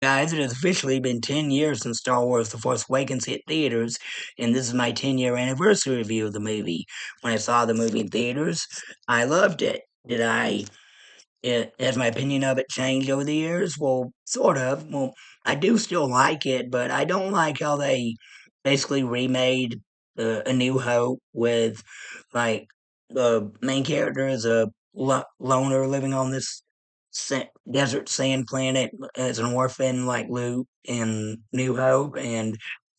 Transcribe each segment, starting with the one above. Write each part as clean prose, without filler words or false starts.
Guys, it has officially been 10 years since Star Wars The Force Awakens hit theaters, and this is my 10-year anniversary review of the movie. When I saw the movie in theaters, I loved it. Has my opinion of it changed over the years? Well, sort of. Well, I do still like it, but I don't like how they basically remade A New Hope with, like, the main character is a loner living on this desert sand planet as an orphan, like Luke in New Hope, and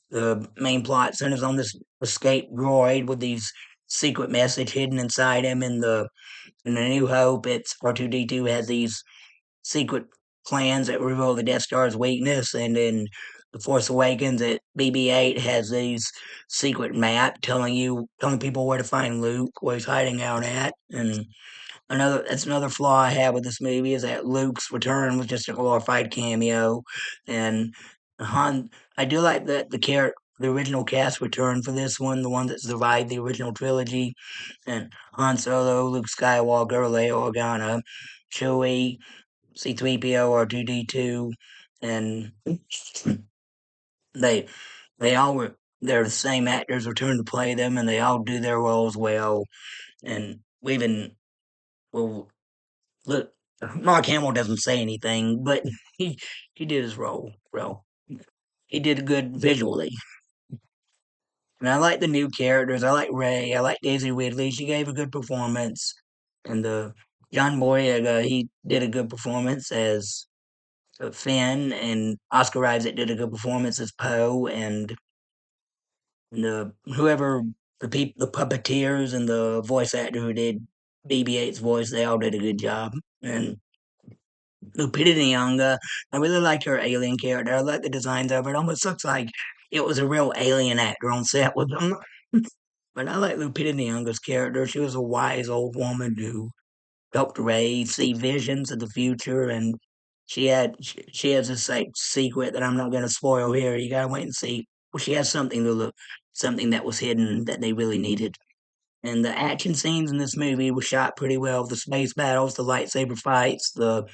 the main plot centers on this escaped droid with these secret message hidden inside him in the New Hope. It's R2D2 has these secret plans that reveal the Death Star's weakness, and in The Force Awakens, BB-8 has these secret map telling people where to find Luke, where he's hiding out at, and that's another flaw I have with this movie is that Luke's return was just a glorified cameo, and Han. I do like that the original cast returned for this one, the one that survived the original trilogy, and Han Solo, Luke Skywalker, Leia Organa, Chewie, C3PO, R2D2, and they they all were they're the same actors return to play them, and they all do their roles well. And we even well, look, Mark Hamill doesn't say anything, but he did his role well. He did good visually, and I like the new characters. I like Ray. I like Daisy Ridley. She gave a good performance, and John Boyega he did a good performance as Finn, and Oscar Isaac did a good performance as Poe, and whoever the puppeteers and the voice actor who did BB-8's voice, they all did a good job. And Lupita Nyong'o, I really like her alien character. I like the designs of it. It almost looks like it was a real alien actor on set with them. But I like Lupita Nyong'o's character. She was a wise old woman who helped Ray see visions of the future, and she has this like secret that I'm not going to spoil here. You gotta wait and see. Well, she has something that was hidden that they really needed. And the action scenes in this movie were shot pretty well. The space battles, the lightsaber fights, the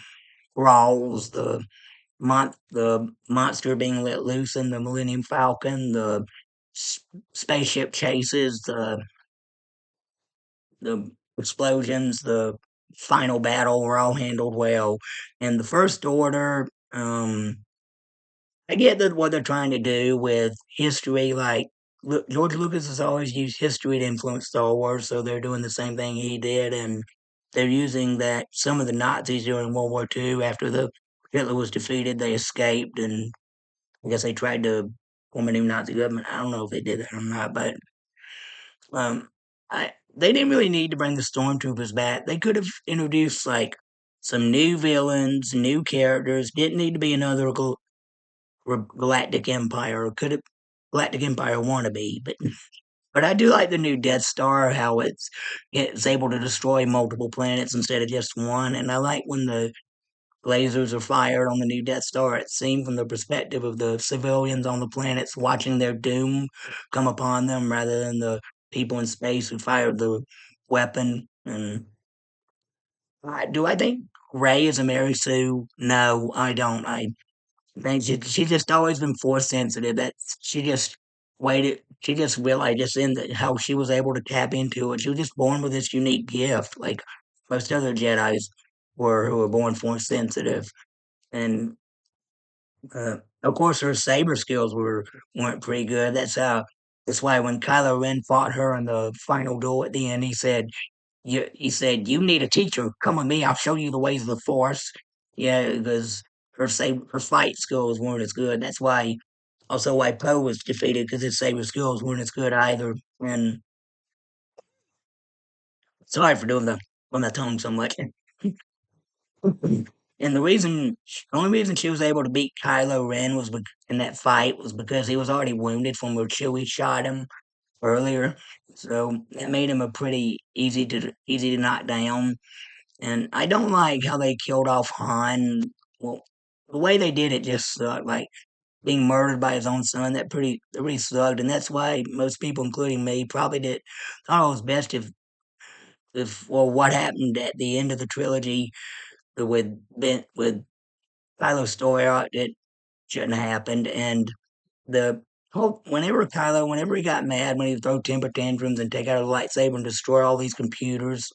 brawls, the monster being let loose in the Millennium Falcon, the spaceship chases, the explosions, the final battle were all handled well. And the First Order, I get that what they're trying to do with history, like George Lucas has always used history to influence Star Wars, so they're doing the same thing he did, and they're using that some of the Nazis during World War II, after the Hitler was defeated, they escaped, and I guess they tried to form a new Nazi government. I don't know if they did that or not, but um, they didn't really need to bring the stormtroopers back. They could have introduced like some new villains, new characters. Didn't need to be another Galactic Empire. Or could have Galactic Empire wannabe, but I do like the new Death Star. How it's able to destroy multiple planets instead of just one, and I like when the lasers are fired on the new Death Star. It's seen from the perspective of the civilians on the planets watching their doom come upon them rather than the people in space who fired the weapon. And do I think Ray is a Mary Sue? No, I don't. I think she's just always been force sensitive. That she just waited. She just realized just in how she was able to tap into it. She was just born with this unique gift, like most other Jedi's were who were born force sensitive. And of course, her saber skills weren't pretty good. That's why when Kylo Ren fought her in the final duel at the end, he said, you need a teacher. Come with me. I'll show you the ways of the Force." Yeah, because her fight skills weren't as good. That's why also why Poe was defeated because his saber skills weren't as good either. And sorry for doing the on the tongue so much. And the only reason she was able to beat Kylo Ren in that fight was because he was already wounded from where Chewie shot him earlier. So that made him a pretty easy to knock down. And I don't like how they killed off Han. Well, the way they did it just sucked. Like being murdered by his own son, that really sucked. And that's why most people, including me, probably did thought it was best if well, what happened at the end of the trilogy with Kylo's story arc. shouldn't have happened. And the whole whenever he got mad, when he would throw temper tantrums and take out a lightsaber and destroy all these computers,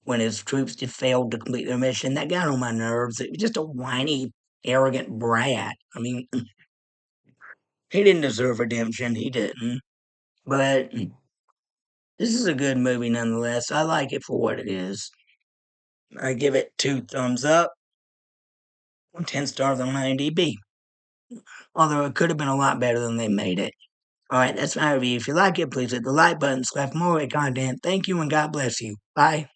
when his troops just failed to complete their mission, that got on my nerves. It was just a whiny, arrogant brat. I mean, he didn't deserve redemption. He didn't. But this is a good movie nonetheless. I like it for what it is. I give it 2 thumbs up, 10 stars on IMDb. Although it could have been a lot better than they made it. Alright, that's my review. If you like it, please hit the like button, subscribe for more content. Thank you and God bless you. Bye.